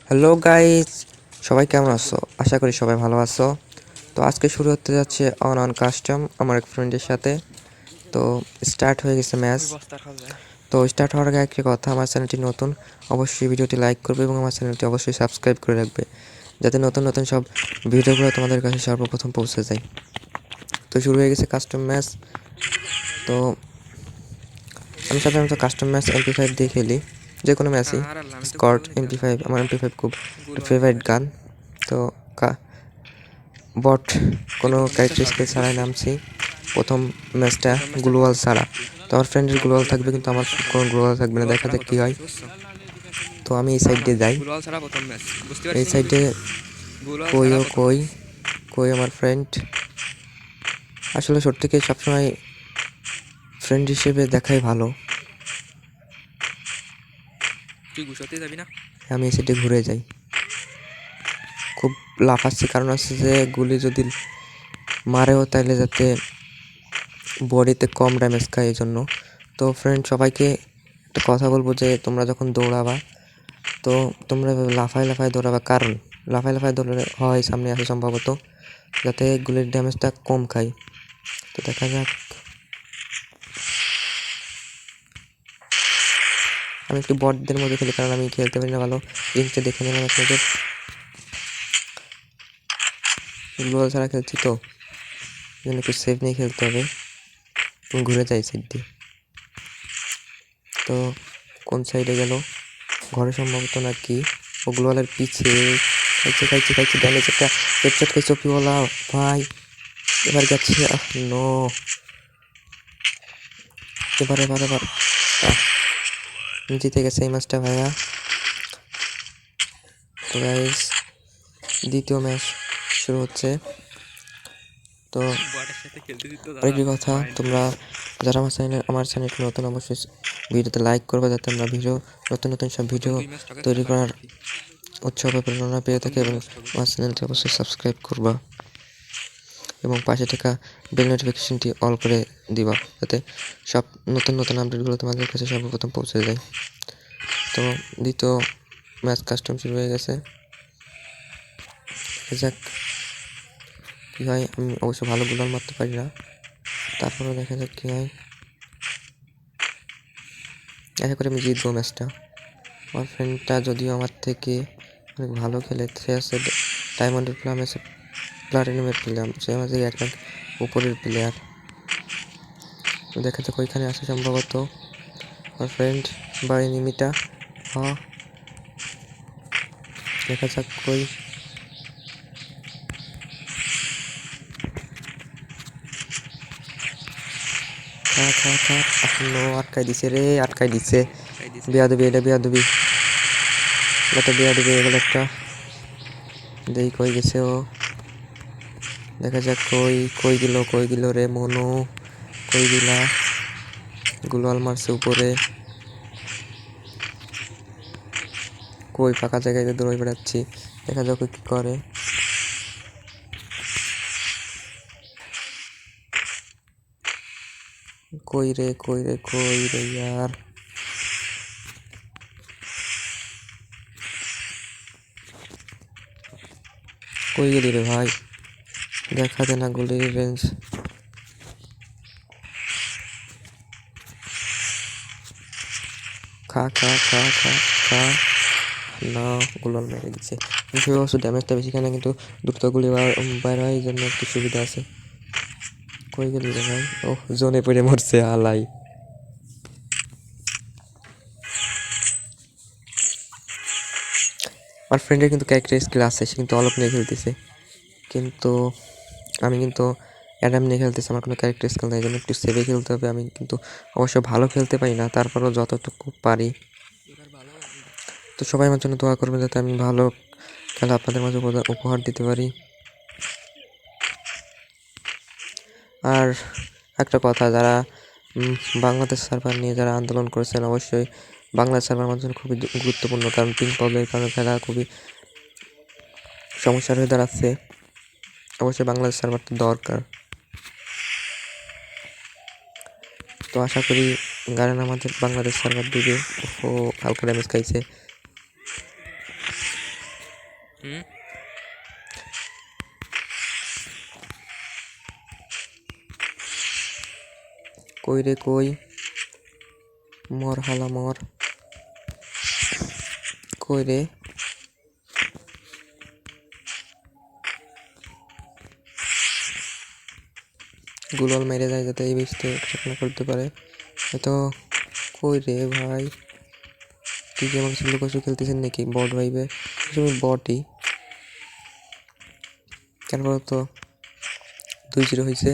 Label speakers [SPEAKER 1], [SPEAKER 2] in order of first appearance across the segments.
[SPEAKER 1] Hello guys, সবাই কেমন আছো? আশা করি সবাই ভালো আছো। তো আজকে শুরু হতে যাচ্ছে অন কাস্টম আমার এক ফ্রেন্ডের সাথে। তো স্টার্ট হয়ে গেছে ম্যাচ। তো স্টার্ট হওয়ার আগে একটি কথা, আমার চ্যানেলটি নতুন, অবশ্যই ভিডিওটি লাইক করবে এবং আমার চ্যানেলটি অবশ্যই সাবস্ক্রাইব করে রাখবে, যাতে নতুন নতুন সব ভিডিওগুলো তোমাদের কাছে সর্বপ্রথম পৌঁছে যায়। তো শুরু হয়ে গেছে কাস্টম ম্যাচ। তো আমি সাধারণত কাস্টম ম্যাচ MP5 দিয়ে খেলি, যে কোনো ম্যাচই। স্কট MP5, আমার MP5 খুব ফেভারিট গান। তো বট কোনো ক্যারেক্টার স্কিল ছাড়াই নামছি প্রথম ম্যাচটা, গ্লোয়াল ছাড়া। তো আমার ফ্রেন্ডের গ্লোয়াল থাকবে কিন্তু আমার কোনো গ্লোয়াল থাকবে না, দেখা যাক কী হয়। তো আমি এই সাইড দিয়ে যাই, এই সাইডে কই কই আমার ফ্রেন্ড। আসলে সত্যিকে সবসময় ফ্রেন্ড হিসেবে দেখাই ভালো। আমি এই সাইডে ঘুরে যাই, খুব লাফাচ্ছি, কারণ আছে যে গুলি যদি মারেও তাইলে যাতে বডিতে কম ড্যামেজ খায়, এই জন্য। তো ফ্রেন্ড, সবাইকে একটা কথা বলবো যে তোমরা যখন দৌড়াবা, তো তোমরা লাফায় লাফায় দৌড়াবা, কারণ লাফায় লাফায় দৌড়ালে হয় সামনে আসে সম্ভবত, যাতে গুলির ড্যামেজটা কম খায়। তো দেখা যাক। আমি একটু বটদের মধ্যে খেলি, কারণ আমি খেলতে পারি না ভালো। রিংসে দেখে নিলাম এক নজর, গ্লোবাল ছাড়া খেলছি তো জন্য একটু সেফ নিয়ে খেলতে হবে। ঘুরে যাই সাইড দিয়ে। তো কোন সাইডে গেল? ঘরে সম্ভবত, নাকি ও গ্লোবালের পিছে। খাইছে ড্যামেজ একটা হেডশট খাইছে ওপিওয়ালা ভাই। এবার গেছে, নো, এবার জিতে গেছে এই ম্যাচটা ভাইয়া। তো গাইস, দ্বিতীয় ম্যাচ শুরু হচ্ছে। তো আরেকটি কথা, তোমরা যারা আমার চ্যানেলটি নতুন, অবশ্যই ভিডিওতে লাইক করবে, যাতে আমরা নতুন নতুন সব ভিডিও তৈরি করার উৎসাহ প্রেরণা পেয়ে থাকে, এবং আমার চ্যানেলটি অবশ্যই সাবস্ক্রাইব করবা এবং পাশে থাকা বেল নোটিফিকেশনটি অল করে দিবা, যাতে সব নতুন নতুন আপডেটগুলো তোমাদের কাছে সর্বপ্রথম পৌঁছে যায়। তো দ্বিতীয় ম্যাচ কাস্টম শুরু হয়ে গেছে, যাক কী হয়। আমি অবশ্য ভালো গোল মারতে পারি না, তারপরেও দেখা যাক কী হয়। আশা করি আমি জিতবো ম্যাচটা। আমার ফ্রেন্ডটা যদিও আমার থেকে অনেক ভালো খেলে, সে আছে ডায়মন্ডের প্লাটিনামের প্লেয়ার, সে আমাদের এক র্যাঙ্ক উপরের প্লেয়ার। দেখা যাক ওইখানে আসে সম্ভবত আমার ফ্রেন্ড বা এনিমিটা। দেখা যাক কই। আটকাই দিছে রে, আটকাই দিছে। বিয়াদবি, এটা বিয়াদবি, এটা বিয়াদবি এগুলো একটা। দেই কই গেছে ও, দেখা যাক কই গেল রে মনু, কই দিলা? গুলাল মারছে উপরে, কই ফাঁকা জায়গায় দৌড়ে বেড়াচ্ছি, দেখা যাক কি করে। কই রে ইয়ার, কই গেলি রে ভাই? দেখা দে না গুলির রেঞ্জ। খা না, গুলাল মেরে দিচ্ছে। অবশ্য ড্যামেজটা বেশি খায় না, কিন্তু দ্রুত গুলি বাইর হয়, এই জন্য একটু সুবিধা আছে। কই গেলি রে ভাই? ও, জোনে পড়ে মরছে আলাই। আমার ফ্রেন্ডের কিন্তু ক্যারেক্টার স্কিল আছে, সে কিন্তু অলপ নিয়ে খেলতেছে, কিন্তু আমি কিন্তু অ্যাডাম নিয়ে খেলতেছি, আমার কোনো ক্যারেক্টার স্কিল নেই, জন্য একটু সেভে খেলতে হবে। আমি কিন্তু অবশ্য ভালো খেলতে পারি না, তারপরেও যতটুকু পারি। তো সবাই আমার জন্য দোয়া করবেন, যাতে আমি ভালো খেলা আপনাদের মাঝে উপহার দিতে পারি। আর একটা কথা, যারা বাংলাদেশ সার্ভার নিয়ে যারা আন্দোলন করেছেন, অবশ্যই বাংলাদেশ সার্ভার আমার জন্য খুবই গুরুত্বপূর্ণ, কারণ পিং প্রবলেমের কারণে খেলা খুবই সমস্যার হয়ে দাঁড়াচ্ছে। অবশ্যই বাংলাদেশ সার্ভারটা দরকার। তো আশা করি গারেন আমাদের বাংলাদেশ সার্ভার দিবে। ও হালকা ড্যামেজ খাইছে, কই রে কই, মর হালা মর, কই রে? গুলাল মেরে যায় যাতে এই বৃষ্টি না করতে পারে। হয়তো কই রে ভাই, তুই কি আমার সাথে লুকোচুরি খেলতেছেন নাকি বট ভাইবে? তুমি বটই। কেন তো 2-0 হয়েছে।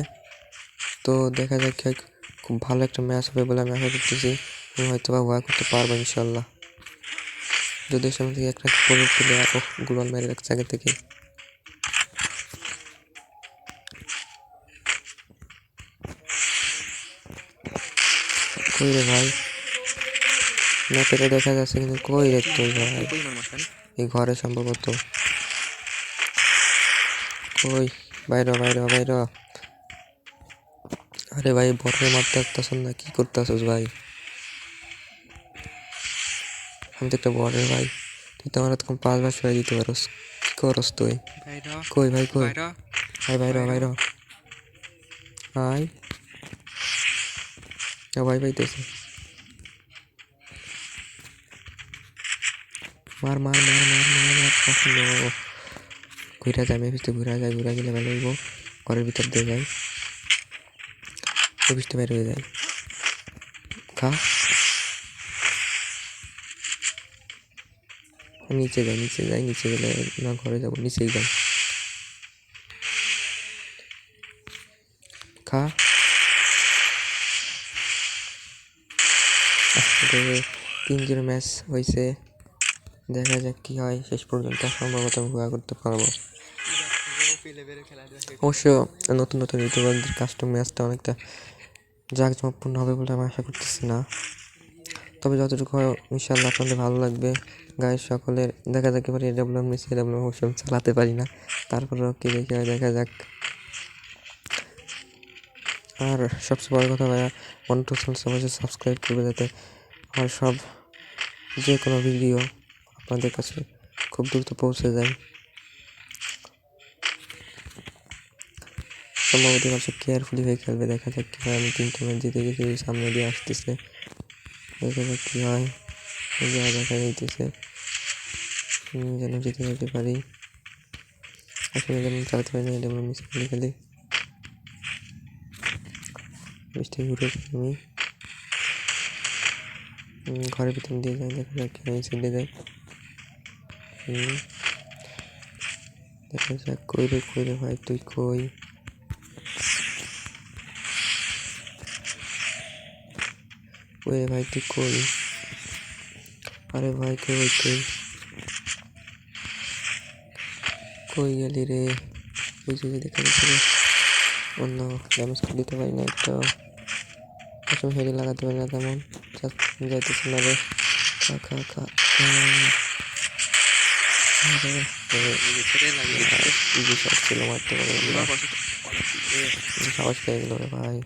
[SPEAKER 1] তো দেখা যাক, খুব ভালো একটা ম্যাচ হবে বলে আমি আশা করতেছি। আমি হয়তো বা ওয়া করতে পারবো ইনশাল্লাহ, যদি সামনে থেকে একটা প্রজেক্ট তুলে গুলাল মেরে রাখছে আগে থেকে। কই রে ভাই, ম্যাপে দেখা যাচ্ছে কিন্তু কই রে তুই ভাই? এই ঘরে সম্ভবত। কই, বাইর বাইর বাইর। আরে ভাই বটরে মারতে আসতেছ না, কি করতে আসছ ভাই? আমি তো একটা বটরে ভাই, তুই তো আমার তখন 5 বার সরাই দিতে পারস। কি করস তুই? কই ভাই কই? ভাই বাইর বাইর। হাই ভাই পাইতেছে। মার মার মার মার মার মার কখনো ঘুরা যায়, আমি ভিতরে ঘুরা যায়, ঘুরা গেলে ভালো হইব। ঘরের ভিতর দিয়ে যাই, অফিসটা বের হয়ে যায়। খা, নিচে যাই, নিচে যাই, নিচে গেলে না ঘরে যাবো, নিচেই যাই। খা, 3-0 ম্যাচ হয়েছে। দেখা যাক কি হয় শেষ পর্যন্ত। সম্ভবত আমি ভুয়া করতে পারবো। অবশ্য নতুন নতুন ইউটিউবারদের কাস্টম ম্যাচটা অনেকটা জাঁকজমকপূর্ণ হবে বলে আমি আশা করতেছি না, তবে যতটুকু হয় ইনশাল্লাহ আপনাদের ভালো লাগবে। গায়ের সকলের দেখা যাক এবার এডাব্লিউএম নিচ্ছি, এডাব্লিউএম অবশ্য আমি চালাতে পারি না, তারপরেও কি দেখে হয় দেখা যাক। আর সবচেয়ে বড় কথা ভাইয়া, অনটু অবশ্যই সাবস্ক্রাইব করবে যাতে আমার সব যে কোনো ভিডিও আপনাদের কাছে খুব দ্রুত পৌঁছে যায়। সম্ভবত মানুষ কেয়ারফুলি হয়ে খেলবে, দেখা যাক কী হয়। আমি 3টা ম্যাচ জিতে গেছি, সামনে দিয়ে আসতেছে, দেখা যাক কী হয়। যা দেখা যাইতেছে যেন জিতে যেতে পারি। আসলে যেমন চালাতে পারি না, এটা আমরা মিস খেলে খেলি মিস্টেক ঘুরে আমি ঘরের ভিতর দিয়ে যাই, দেখা যাক কী হয়। সাইডে যাই, দেখা যাক। কই রে ভাই তুই কই? কই রে ভাই তুই কই? আরে ভাই কই তুই? কই গেলি রে? ওই যে দেখা যাচ্ছে অন্য ড্যামেজ দিতে পারি না, একটা আসলে হেডে লাগাতে পারি না তেমন, যাইতেছে না রে। খা খা খা ছিল মারতে পারে, সাহস পেয়ে গেল রে ভাই।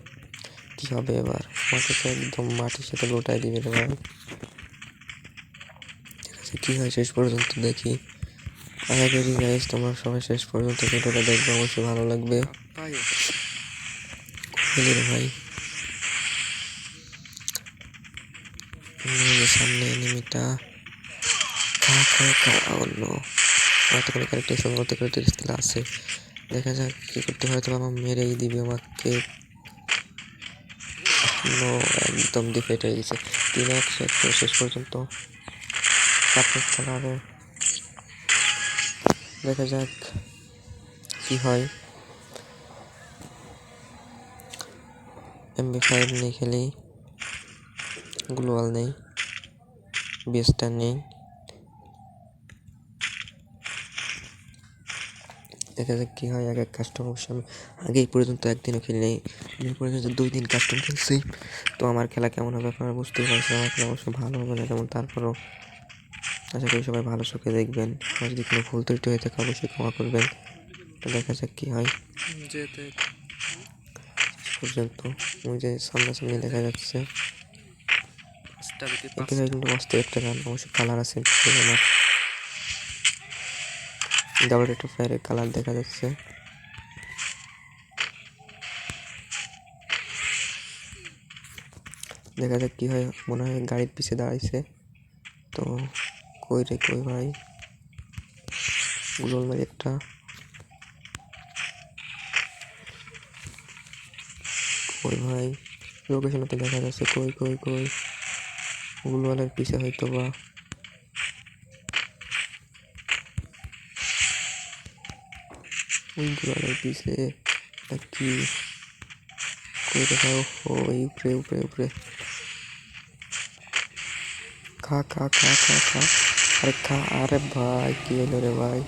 [SPEAKER 1] কি হবে এবার? আমাকে তো একদম মাটির সাথে লোটাই দিবে রে ভাই। ঠিক আছে কি হয় শেষ পর্যন্ত দেখি। আশা করি গাইস তোমরা সবাই শেষ পর্যন্ত ভিডিওটা দেখবে, অবশ্যই ভালো লাগবে। রে ভাই সামনে এনিমিটা, খা খা খা। অন্য আমার তো কোনো ক্যারেক্টার মতো ক্যারেক্টার আছে, দেখা যাক কি করতে হয়। তো আমার মেরেই দিবে আমাকে। একদম ডিফেট হয়ে গেছে। 3-1 শেষ পর্যন্ত খেলা হবে, দেখা যাক কি হয়। MP5 নেই, খেলি গ্লোবাল নেই, বেস্টার নেই, দেখা যাক কি হয়। এক কাস্টম অবশ্য আমি আগেই পর্যন্ত একদিনও খেলি নেই, আমি পর্যন্ত 2 দিন কাস্টম খেলছি। তো আমার খেলা কেমন হবে আপনারা বুঝতেই পারছেন, আমার খেলা অবশ্যই ভালো হবে না তেমন, তারপরও আশা করি সবাই ভালো চোখে দেখবেন। আর যদি কোনো ভুল ত্রুটি হয়ে থাকে অবশ্যই ক্ষমা করবেন। তো দেখা যাক কি হয় পর্যন্ত। ওই যে সামনাসামনি দেখা যাচ্ছে কিন্তু মস্ত একটা গান, অবশ্যই কালার আছে আমার। ডাবল রেট অফ ফায়ারের কালার দেখা যাচ্ছে। দেখা যাক কি হয়। মনে হয় গাড়ির পিছে দাঁড়াইছে। তো কই রে কই ভাই, গুলোল মারি একটা। কই ভাই, লোকেশন তো দেখা যাচ্ছে। কই কই কই, গুলওয়ালের পিছে হয়তো বা। ওই গুলওয়ালের পিছে কি, কই রে ভাই? ও এই উপরে উপরে উপরে। খা খা খা খা খা, আরে খা। আরে ভাই কি হলো রে ভাই?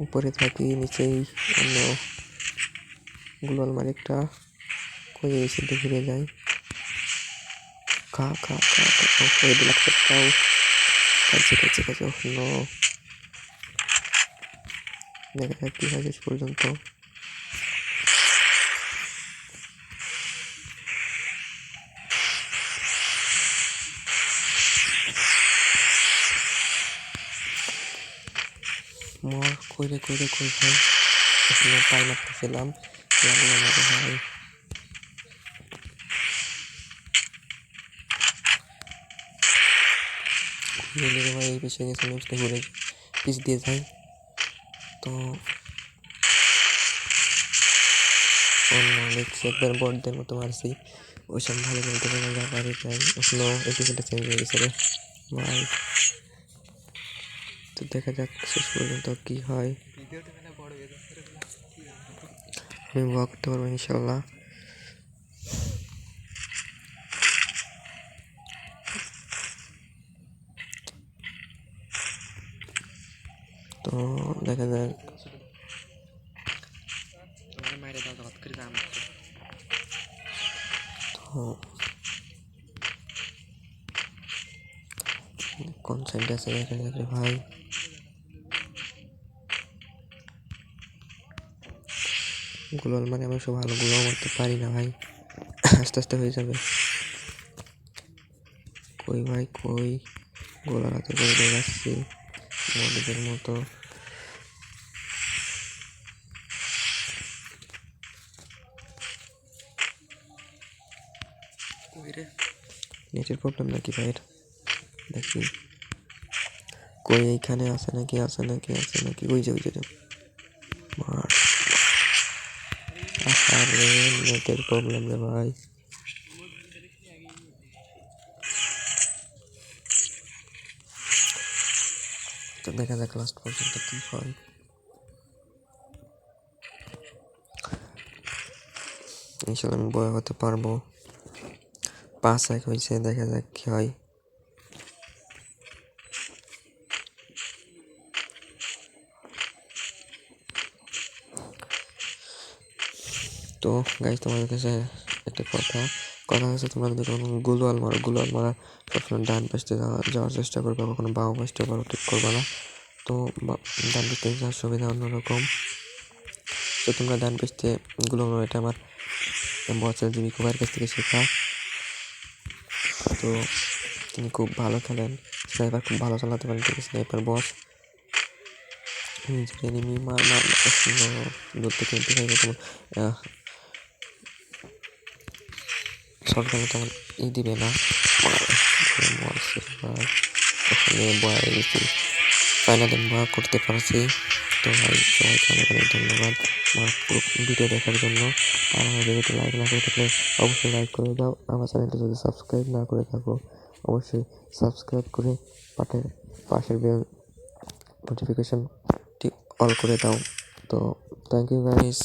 [SPEAKER 1] উপরে থাকি নিচেই অন্য গুলাল মারি একটা। কই এসে ঘুরে যাই। খা খা খা খা, ওই দিলাম একটাও। কাছে কাছে কাছে, অন্য। দেখা যাক কি হয় শেষ পর্যন্ত। মর, কই রে কই রে কই ভাই? এখনো পাই মারতেছিলাম, লাগলো না রে ভাই। ঘুরে রে ভাই, এই পিছিয়ে গেছে, নেক্সট ঘুরে পিছ দিয়ে যাই। তো অন্য দেখছি একবার বড়দের মতো মারছি, ওই সব ভালো খেলতে পারে না, বাড়ি যাই। এখনো এপিসোডটা চেঞ্জ হয়ে গেছে রে ভাই। তো দেখা যাক শেষ পর্যন্ত কি হয়। আমি ওয়া করতে পারবো ইনশাল্লাহ। তো দেখা যাক। তো কোন সাইডে আছে দেখা যাক রে ভাই। গুলাল মানে আমি সব ভালো গুলো মারতে পারি না ভাই, আস্তে আস্তে হয়ে যাবে। কই ভাই কই, গোলার হাতে করে দৌড়াচ্ছি মদের মতো। নেটের প্রবলেম নাকি ভাই? দেখি কই, এইখানে আছে নাকি আছে নাকি আছে নাকি? ওই যে ওই যে মার। আরে নেটের প্রবলেম রে ভাই। তো দেখা যাক লাস্ট পর্যন্ত কি হয়। ইনশাল্লাহ আমি বড় হতে পারবো। 5-1 হয়েছে, দেখা যাক কি হয়। তো গাইস, তোমাদের কাছে একটা কথা কথা হচ্ছে, তোমরা যদি কোনো গুলোয়াল মারা সবসময় ডান পাশে যাওয়ার চেষ্টা করবে, কখনো বাম পাশে বড় ঠিক করবে না। তো ডান পাশ থেকে যাওয়ার সুবিধা অন্যরকম। তো তোমরা ডান পাশ থেকে গুলোয়াল, এটা আমার বছর জিবি কুমার কাছ থেকে শেখা। তো তিনি খুব ভালো খেলেন, স্নাইপার খুব ভালো চালাতে পারেন, ঠিক আছে? স্নাইপার বস নিজের এনিমি মার মার দূর থেকে শর্টগানে তেমন দিবে না। এখানে বয়া গেছি, ফাইনালি বয়া করতে পারছি। তো ভাই সবাইকে অনেক অনেক ধন্যবাদ আমার পুরো ভিডিও দেখার জন্য। আর আমার ভিডিওটি লাইক না করে থাকলে অবশ্যই লাইক করে দাও। আমার চ্যানেলটি যদি সাবস্ক্রাইব না করে থাকো অবশ্যই সাবস্ক্রাইব করে পাশের বেল নোটিফিকেশনটি অল করে দাও। তো থ্যাংক ইউ গাইস।